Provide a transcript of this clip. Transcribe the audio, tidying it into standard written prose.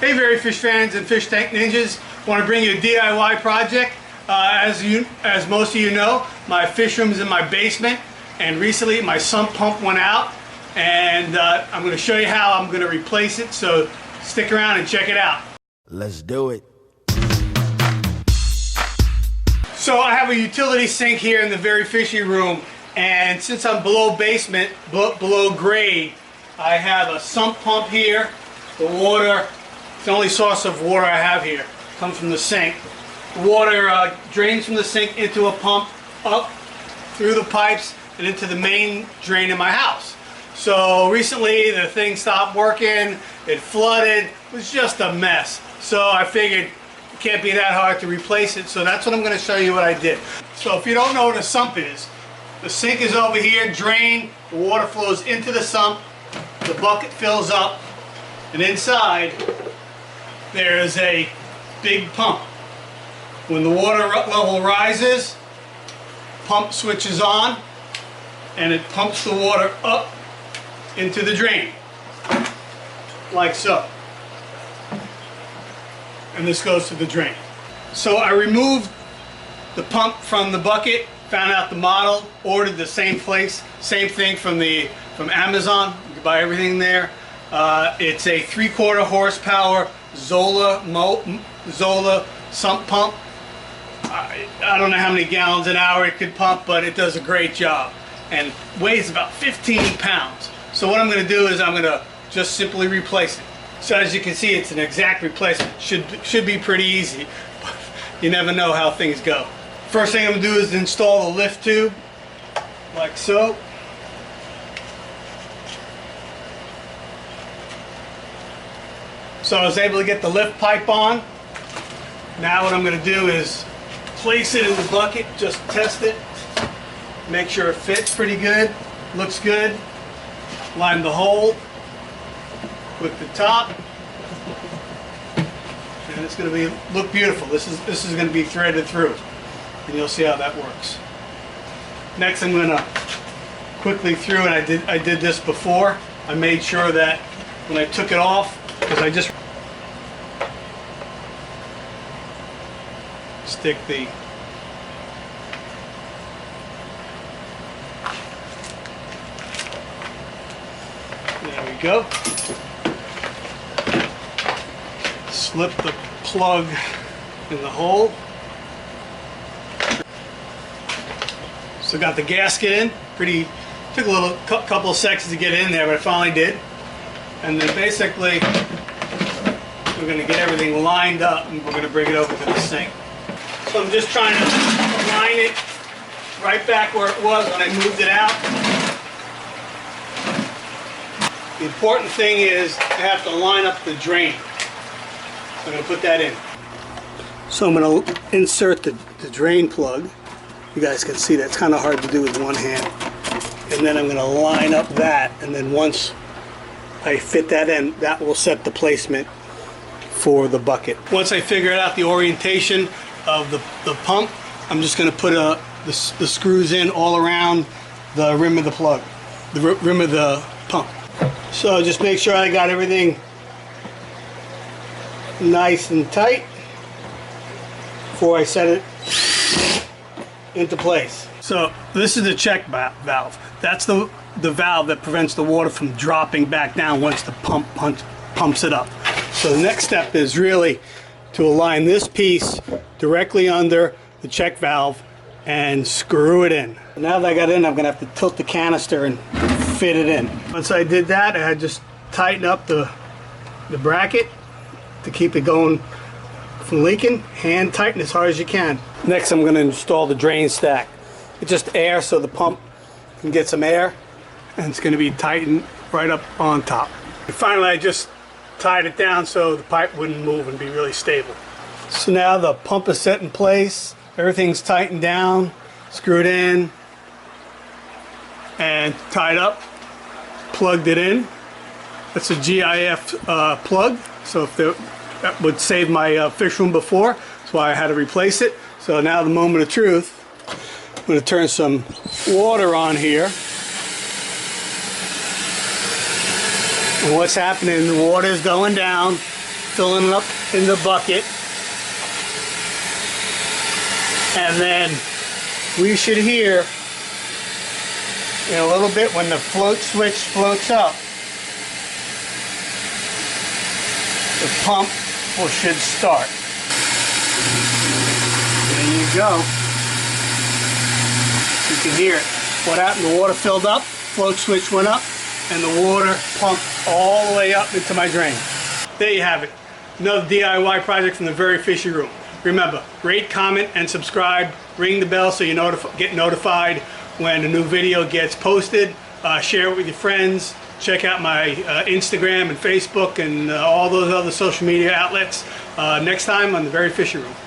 Hey very fish fans and fish tank ninjas, want to bring you a DIY project. As most of you know, my fish room is in my basement, and recently my sump pump went out, and I'm going to show you how I'm going to replace it, so stick around and check it out. Let's do it. So I have a utility sink here in the very fishy room, and since I'm below basement, below grade, I have a sump pump here. The water, it's the only source of water I have here, comes from the sink. The water drains from the sink into a pump, up through the pipes and into the main drain in my house. So recently the thing stopped working, it flooded, it was just a mess. So I figured it can't be that hard to replace it, so that's what I'm going to show you what I did. So if you don't know what a sump is, the sink is over here, drain, the water flows into the sump, the bucket fills up, and inside there is a big pump. When the water level rises, pump switches on and it pumps the water up into the drain, like so. And this goes to the drain. So I removed the pump from the bucket, found out the model, ordered the same thing from Amazon. You can buy everything there. It's a 3/4 horsepower Zola sump pump. I don't know how many gallons an hour it could pump, but it does a great job and weighs about 15 pounds. So what I'm going to do is I'm going to just simply replace it. So as you can see, it's an exact replacement. Should be pretty easy, but you never know how things go. First thing I'm going to do is install the lift tube, like so. So I was able to get the lift pipe on. Now what I'm going to do is place it in the bucket, just test it, make sure it fits pretty good, looks good. Line the hole with the top, and it's going to look beautiful. This is going to be threaded through, and you'll see how that works. Next, I'm going to quickly through, and I did this before. I made sure that when I took it off, because I just stick the there we go. Slip the plug in the hole. So got the gasket in. Took a couple of seconds to get it in there, but I finally did. And then basically we're going to get everything lined up and we're going to bring it over to the sink. So I'm just trying to align it right back where it was when I moved it out. The important thing is I have to line up the drain. So I'm going to put that in. So I'm going to insert the drain plug. You guys can see that's kind of hard to do with one hand. And then I'm going to line up that, and then once I fit that in, that will set the placement for the bucket. Once I figure out the orientation of the pump, I'm just going to put the screws in all around the rim of the plug, the rim of the pump. So just make sure I got everything nice and tight before I set it into place. So this is the check valve. That's the valve that prevents the water from dropping back down once the pump pumps it up. So the next step is really to align this piece directly under the check valve and screw it in. Now that I got it in, I'm going to have to tilt the canister and fit it in. Once I did that, I just tighten up the bracket to keep it going from leaking. Hand tighten as hard as you can. Next, I'm going to install the drain stack. It's just air so the pump can get some air, and it's going to be tightened right up on top. And finally, I just tied it down so the pipe wouldn't move and be really stable. So now the pump is set in place, everything's tightened down, screwed in, and tied up, plugged it in. That's a GIF plug, so if that would save my fish room before, that's why I had to replace it. So now the moment of truth, I'm going to turn some water on here. And what's happening, the water is going down filling it up in the bucket. And then we should hear in a little bit when the float switch floats up, the pump should start. There you go. You can hear it. What happened? The water filled up, float switch went up, and the water pumped all the way up into my drain. There you have it. Another DIY project from the Very Fishy Room. Remember, rate, comment, and subscribe. Ring the bell so you get notified when a new video gets posted. Share it with your friends. Check out my Instagram and Facebook and all those other social media outlets. Next time on the Very Fishy Room.